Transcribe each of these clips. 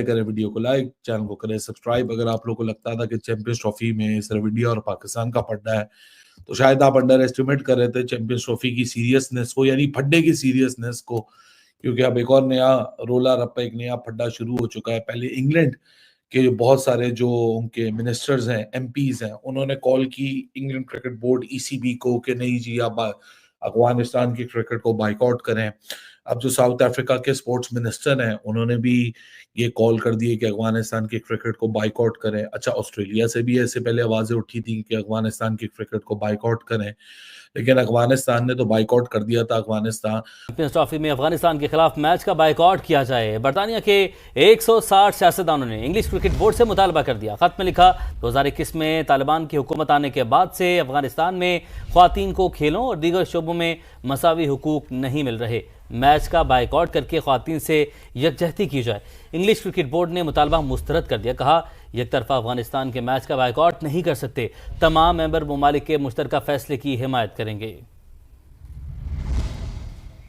करें, वीडियो को like, channel को करें सब्सक्राइब। अगर आप लोगों को लगता था कि चैंपियंस ट्रॉफी में सिर्फ इंडिया और पाकिस्तान का पड्डा है, तो शायद आप अंडर एस्टिमेट कर रहे थे चैंपियंस ट्रॉफी की सीरियसनेस को, यानी फड्डे की सीरियसनेस को, क्योंकि अब एक और नया रोला रप्पा, एक नया फड्डा शुरू हो चुका है। पहले इंग्लैंड के बहुत सारे जो उनके मिनिस्टर्स हैं, एमपीज हैं, उन्होंने कॉल की इंग्लैंड क्रिकेट बोर्ड, ईसीबी को कि नहीं जी आप अफगानिस्तान की क्रिकेट को बाइकआउट करें। अब जो साउथ अफ्रीका के स्पोर्ट्स मिनिस्टर हैं, उन्होंने भी ये कॉल कर दी है कि अफगानिस्तान की क्रिकेट को बाइकआउट करें। अच्छा, ऑस्ट्रेलिया से भी ऐसे पहले आवाजें उठी थी कि अफगानिस्तान की क्रिकेट को बाइकआउट करें, लेकिन अफगानिस्तान ने तो बाइकआउट कर दिया था। अफगानिस्तान चैंपियंस ट्रॉफी में अफगानिस्तान के खिलाफ मैच का बाइकआउट किया जाए। बरतानिया के 160 सियासतदानों ने इंग्लिश क्रिकेट बोर्ड से मुतालबा कर दिया। खत में लिखा, 2021 में तालिबान की हुकूमत आने के बाद से अफगानिस्तान में ख्वातीन को खेलों और दीगर शोबों में मसावी हुकूक नहीं मिल रहे। मैच का बाइकआउट करके ख्वातीन से यकजहती की जाए। इंग्लिश क्रिकेट बोर्ड ने मुतालबा मुस्तरद कर दिया। कहा, एक तरफा अफगानिस्तान के मैच का बाइकआउट नहीं कर सकते, तमाम मेंबर ममालिक के मुश्तरका फैसले की हिमायत करेंगे।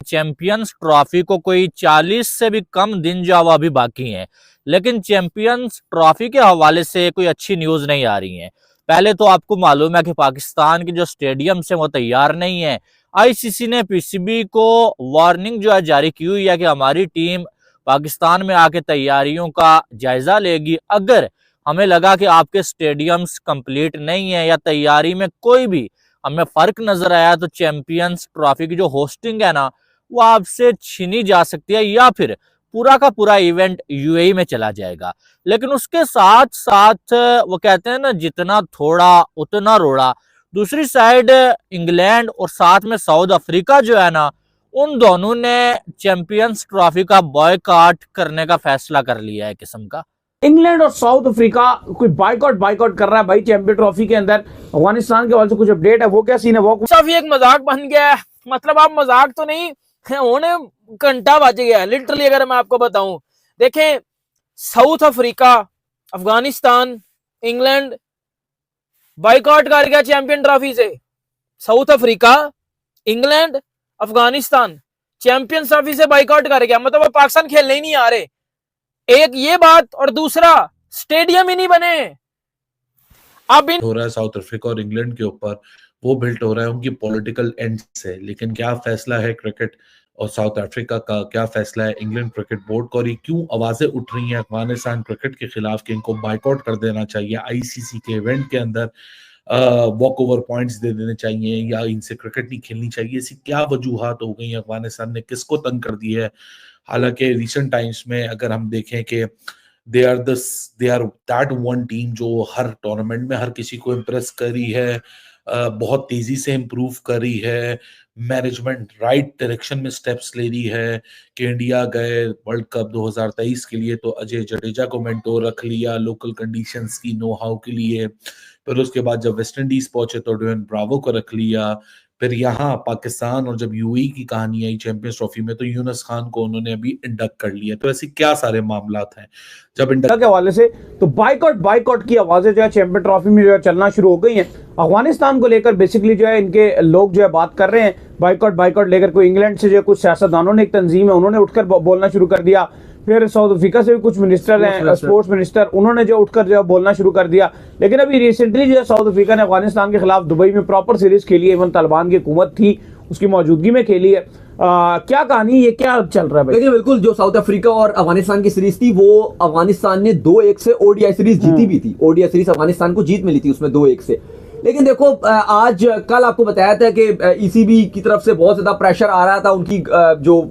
चैंपियंस ट्रॉफी को कोई 40 से भी कम दिन जो अभी बाकी हैं, लेकिन चैंपियंस ट्रॉफी के हवाले से कोई अच्छी न्यूज नहीं आ रही है। पहले तो आपको मालूम है कि पाकिस्तान के जो स्टेडियम है वो तैयार नहीं है। आईसीसी ने पीसीबी को वार्निंग जो है जारी की हुई है कि हमारी टीम पाकिस्तान में आके तैयारियों का जायजा लेगी। अगर हमें लगा कि आपके स्टेडियम्स कंप्लीट नहीं है या तैयारी में कोई भी हमें फर्क नजर आया, तो चैंपियंस ट्रॉफी की जो होस्टिंग है ना, वो आपसे छीनी जा सकती है या फिर पूरा का पूरा इवेंट यूएई में चला जाएगा। लेकिन उसके साथ साथ वो कहते हैं ना, जितना थोड़ा उतना रोड़ा। दूसरी साइड इंग्लैंड और साथ में साउथ अफ्रीका जो है ना, उन दोनों ने चैंपियंस ट्रॉफी का बॉयकॉट करने का फैसला कर लिया है किस्म का। इंग्लैंड और साउथ अफ्रीका कोई बाइकआउट कर रहा है भाई चैंपियन ट्रॉफी के अंदर। अफगानिस्तान के वाले से कुछ अपडेट है, वो क्या सीन है? वो काफी एक मजाक बन गया है। मतलब आप मजाक तो नहीं होने, घंटा बज गया है लिटरली। अगर मैं आपको बताऊं, देखें, south Africa, Afghanistan, England boycott कर गया चैंपियन ट्रॉफी से। South Africa, England, Afghanistan champion trophy से बाइकआउट कर गया। मतलब वो पाकिस्तान खेलने ही नहीं आ रहे। एक ये बात, और दूसरा स्टेडियम ही नहीं बने। अब हो रहा है साउथ अफ्रीका और इंग्लैंड के ऊपर, वो बिल्ट हो रहा है उनकी पॉलिटिकल एंड से। लेकिन क्या फैसला है क्रिकेट और साउथ अफ्रीका का, क्या फैसला है इंग्लैंड क्रिकेट बोर्ड का, और ये क्यों आवाजें उठ रही हैं अफगानिस्तान क्रिकेट के खिलाफ कि इनको बाइकआउट कर देना चाहिए, आईसीसी के इवेंट के अंदर वॉक ओवर पॉइंट्स दे देने चाहिए, या इनसे क्रिकेट नहीं खेलनी चाहिए? ऐसी क्या वजूहात हो गई? अफगानिस्तान ने किसको तंग कर दी है? हालांकि रिसेंट टाइम्स में अगर हम देखें कि they are that one team जो हर टूर्नामेंट में हर किसी को इम्प्रेस करी है, बहुत तेजी से इम्प्रूव करी है, मैनेजमेंट राइट डायरेक्शन में स्टेप्स ले रही है कि इंडिया गए वर्ल्ड कप 2023 के लिए तो अजय जडेजा को मेंटोर रख लिया लोकल कंडीशंस की नो हाउ के लिए। फिर उसके बाद जब वेस्ट इंडीज पहुंचे तो ड्वेन ब्रावो को रख लिया। फिर यहाँ पाकिस्तान और जब यूएई की कहानी आई चैंपियंस ट्रॉफी में, तो यूनुस खान को उन्होंने अभी इंडक्ट कर लिया। तो ऐसे क्या सारे मामला हैं जब इंडक्ट के हवाले से। तो बाइकआउट की आवाजें जो है चैंपियन ट्रॉफी में जो है चलना शुरू हो गई हैं। अफगानिस्तान को लेकर बेसिकली जो है इनके लोग जो है बात कर रहे हैं बाइकआउट लेकर। कोई इंग्लैंड से जो कुछ सियासतदानों ने, एक तंजीम है, उन्होंने उठकर बोलना शुरू कर दिया। फिर साउथ अफ्रीका से भी कुछ मिनिस्टर हैं, स्पोर्ट्स मिनिस्टर, उन्होंने जो उठकर जो बोलना शुरू कर दिया। लेकिन अभी रिसेंटली जो है साउथ अफ्रीका ने अफगानिस्तान के खिलाफ दुबई में प्रॉपर सीरीज खेली है। इवन तालिबान की हुकूमत थी, उसकी मौजूदगी में खेली है। क्या कहानी, ये क्या चल रहा है भाई? देखिए, बिल्कुल जो साउथ अफ्रीका और अफगानिस्तान की सीरीज थी, वो अफगानिस्तान ने 2-1 से ओडीआई सीरीज जीती भी थी। ओडीआई सीरीज अफगानिस्तान को जीत मिली थी उसमें 2-1 से। लेकिन देखो, आज कल आपको बताया था कि ईसीबी की तरफ से बहुत ज्यादा प्रेशर आ रहा था। उनकी जो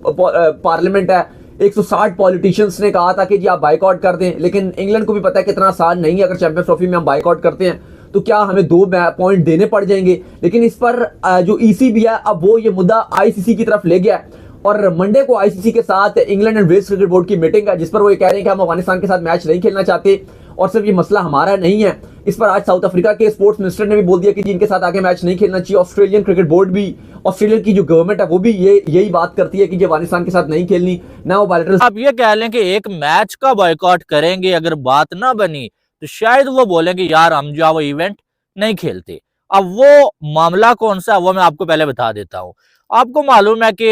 पार्लियामेंट है, 160 पॉलिटिशियंस ने कहा था कि जी आप बाइकआउट कर दें। लेकिन इंग्लैंड को भी पता है कितना आसान नहीं है। अगर चैंपियंस ट्रॉफी में हम बाइकआउट करते हैं तो क्या हमें 2 पॉइंट देने पड़ जाएंगे। लेकिन इस पर जो ईसीबी है, अब वो ये मुद्दा आईसीसी की तरफ ले गया है। और मंडे को आईसीसी के साथ England and Wales cricket board की मीटिंग है, जिस पर वो ये कह रहे हैं कि हम अफगानिस्तान के साथ मैच नहीं खेलना चाहते और सिर्फ ये मसला हमारा नहीं है। इस पर आज साउथ अफ्रीका के स्पोर्ट्स मिनिस्टर ने भी बोल दिया कि जी इनके साथ आगे मैच नहीं खेलना चाहिए। ऑस्ट्रेलियन क्रिकेट बोर्ड भी, ऑस्ट्रेलिया की जो गवर्नमेंट है वो भी यही बात करती है कि अफगानिस्तान के साथ नहीं खेलनी, ना वो बायलैटरल। आप ये कह लें कि एक मैच का बॉयकॉट करेंगे, अगर बात ना बनी तो शायद वो बोलेंगे यार हम जो वो इवेंट नहीं खेलते। अब वो मामला कौन सा है वो मैं आपको पहले बता देता हूं। आपको मालूम है कि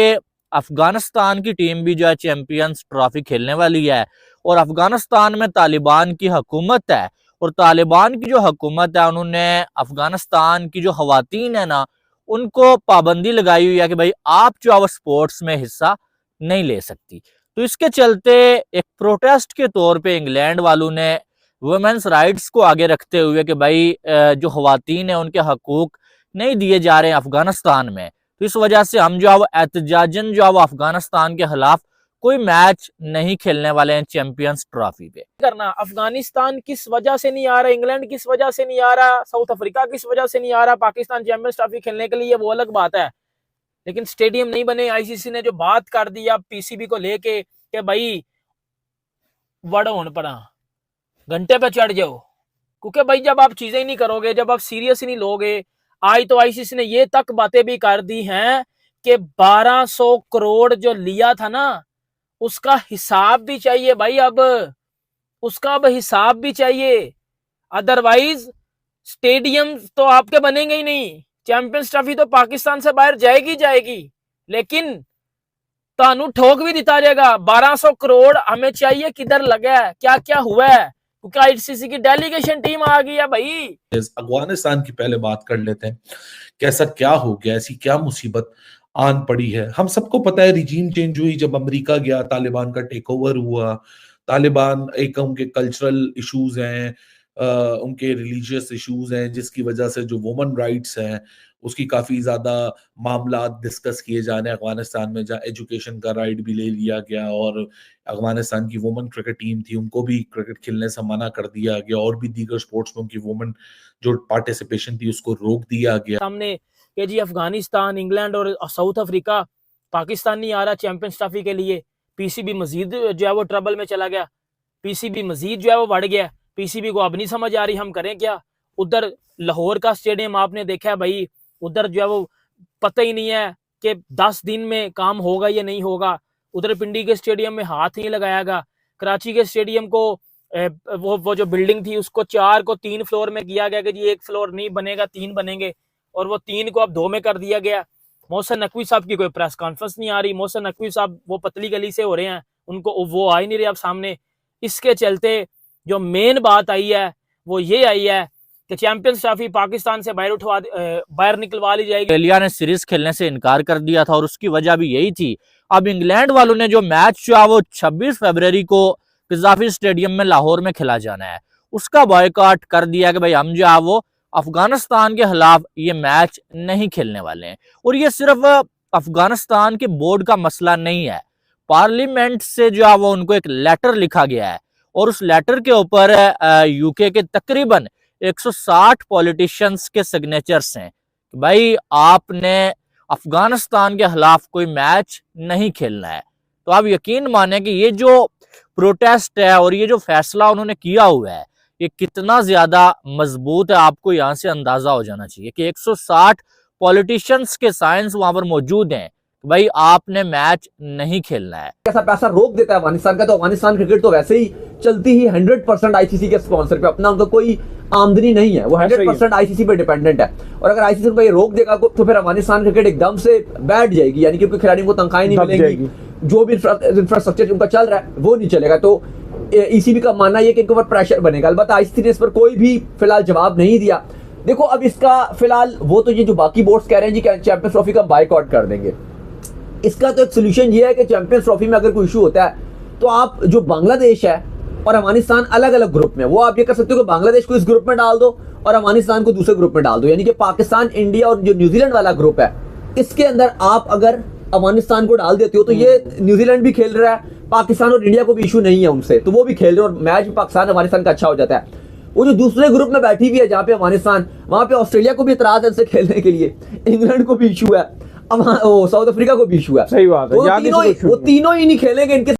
अफगानिस्तान की टीम भी जो है चैंपियंस ट्रॉफी खेलने वाली है और अफगानिस्तान में तालिबान की हुकूमत है और तालिबान की जो हुकूमत है उन्होंने अफगानिस्तान की जो खवातीन है ना उनको पाबंदी लगाई हुई है कि भाई आप जो है स्पोर्ट्स में हिस्सा नहीं ले सकती। तो इसके चलते एक प्रोटेस्ट के तौर पे इंग्लैंड वालों ने वुमेन्स राइट्स को आगे रखते हुए कि भाई जो खवातीन है उनके हकूक नहीं दिए जा रहे हैं अफगानिस्तान में, तो इस वजह से हम जो है वो एहतजाजन जो है वो अफगानिस्तान के खिलाफ कोई मैच नहीं खेलने वाले हैं चैंपियंस ट्रॉफी पे। करना अफगानिस्तान किस वजह से नहीं आ रहा, इंग्लैंड किस वजह से नहीं आ रहा, साउथ अफ्रीका किस वजह से नहीं आ रहा पाकिस्तान चैंपियंस ट्रॉफी खेलने के लिए, वो अलग बात है। लेकिन स्टेडियम नहीं बने, आईसीसी ने जो बात कर दी अब पीसीबी को लेके कि भाई वड़ होने पड़ा घंटे पे चढ़ जाओ, क्योंकि भाई जब आप चीजें ही नहीं करोगे, जब आप सीरियस ही नहीं लोगे। आज तो आईसीसी ने ये तक बातें भी कर दी हैं कि 1200 करोड़ जो लिया था ना उसका हिसाब भी चाहिए भाई, अब उसका अब हिसाब भी चाहिए, अदरवाइज स्टेडियम तो आपके बनेंगे ही नहीं। चैंपियंस ट्रॉफी तो पाकिस्तान से बाहर जाएगी जाएगी, लेकिन तानू ठोक भी दिता जाएगा। 1200 करोड़ हमें चाहिए, किधर लगा है, क्या क्या हुआ है, क्योंकि आईसीसी की डेलीगेशन टीम आ गई है भाई। अफगानिस्तान की पहले बात कर लेते हैं, कैसा क्या हो गया, ऐसी क्या मुसीबत आन पड़ी है। हम सबको पता है रिजीम चेंज हुई जब अमेरिका गया, तालिबान का टेक ओवर हुआ। तालिबान एक उनके कल्चरल इश्यूज हैं, उनके रिलीजियस इश्यूज हैं, जिसकी वजह से जो वुमन राइट्स हैं उसकी काफी ज्यादा मामला डिस्कस किए जा रहे हैं अफगानिस्तान में, जहाँ एजुकेशन का राइट भी ले लिया गया और अफगानिस्तान की वुमन क्रिकेट टीम थी उनको भी क्रिकेट खेलने से मना कर दिया गया और भी दीगर स्पोर्ट्स में उनकी वुमन जो पार्टिसिपेशन थी उसको रोक दिया गया। सामने कि जी अफगानिस्तान, इंग्लैंड और साउथ अफ्रीका, पाकिस्तान नहीं आ रहा चैंपियंस ट्रॉफी के लिए। पीसीबी मजीद जो है वो ट्रबल में चला गया, पीसीबी मजीद जो है वो बढ़ गया। पीसीबी को अब नहीं समझ आ रही हम करें क्या। उधर लाहौर का स्टेडियम आपने देखा है भाई, उधर जो है वो पता ही नहीं है कि 10 दिन में काम होगा या नहीं होगा। उधर पिंडी के स्टेडियम में हाथ नहीं लगायागा। कराची के स्टेडियम को वो जो बिल्डिंग थी उसको 4 को 3 फ्लोर में किया गया कि जी 1 फ्लोर नहीं बनेगा 3 बनेंगे, और वो 3 को अब 2 में कर दिया गया। मोहसिन नकवी साहब की कोई प्रेस कॉन्फ्रेंस नहीं आ रही। मोहसिन नकवी साहब वो पतली गली से हो रहे हैं, उनको वो आ ही नहीं रहे अब सामने। इसके चलते जो मेन बात आई है वो ये आई है कि चैंपियंस ट्रॉफी पाकिस्तान से बाहर निकलवा ली जाएगी। ऑस्ट्रेलिया ने सीरीज खेलने से इनकार कर दिया था और उसकी वजह भी यही थी। अब इंग्लैंड वालों ने जो मैच जो है वो 26 फरवरी को कज़ाफी स्टेडियम में लाहौर में खेला जाना है, उसका बॉयकॉट कर दिया कि भाई हम जो है वो अफगानिस्तान के खिलाफ ये मैच नहीं खेलने वाले हैं। और ये सिर्फ अफगानिस्तान के बोर्ड का मसला नहीं है, पार्लियामेंट से जो है वो उनको एक लेटर लिखा गया है और उस लेटर के ऊपर यूके के तकरीबन 160 पॉलिटिशियंस के सिग्नेचर्स हैं कि भाई आपने अफगानिस्तान के खिलाफ कोई मैच नहीं खेलना है। तो आप यकीन माने कि ये जो प्रोटेस्ट है और ये जो फैसला उन्होंने किया हुआ है ये कितना ज्यादा मजबूत है, आपको यहाँ से अंदाजा हो जाना चाहिए कि 160 पॉलिटिशियंस के साइंस वहां पर मौजूद हैं कि भाई आपने मैच नहीं खेलना है। ऐसा पैसा रोक देता है अफगानिस्तान का, तो अफगानिस्तान क्रिकेट तो वैसे ही चलती ही 100% आईसीसी के स्पॉन्सर पे, अपना उनका कोई आमदनी नहीं है, वो 100% आईसीसी पे डिपेंडेंट है। और अगर आईसीसी पे ये रोक देगा तो फिर अफगानिस्तान क्रिकेट एकदम से बैठ जाएगी, यानी कि उनके खिलाड़ियों को तनख्वाहें नहीं मिलेंगी, जो भी इंफ्रास्ट्रक्चर उनका चल रहा है वो नहीं चलेगा। तो ईसीबी का मानना है कि इनके ऊपर प्रेशर बनेगा। अलबत्ता आईसीसी ने इस पर कोई भी फिलहाल जवाब नहीं दिया। देखो अब इसका फिलहाल वो तो ये जो बाकी बोर्ड्स कह रहे हैं जी चैंपियंस ट्रॉफी का बायकॉट कर देंगे, इसका तो एक सोल्यूशन ये है कि चैंपियंस ट्रॉफी में अगर कोई इशू होता है तो आप जो बांग्लादेश है और अफगानिस्तान अलग अलग ग्रुप में, वो आप ये कर सकते हो कि बांग्लादेश को इस ग्रुप में डाल दो और अफगानिस्तान को दूसरे ग्रुप में डाल दो, यानी कि पाकिस्तान, इंडिया और जो न्यूजीलैंड वाला ग्रुप है इसके अंदर आप अगर अफगानिस्तान को डाल देते हो तो ये न्यूजीलैंड भी खेल रहा है, पाकिस्तान और इंडिया को भी इशू नहीं है उनसे, तो वो भी खेल रहे हैं और मैच भी पाकिस्तान अफगानिस्तान का अच्छा हो जाता है। वो जो दूसरे ग्रुप में बैठी हुई है जहाँ पे अफगानिस्तान, वहां पे ऑस्ट्रेलिया को भी इतराज है इनसे खेलने के लिए, इंग्लैंड को भी इशू है, साउथ अफ्रीका को भी इशू है। सही बात है, वो तीनों ही नहीं खेलेंगे, इनके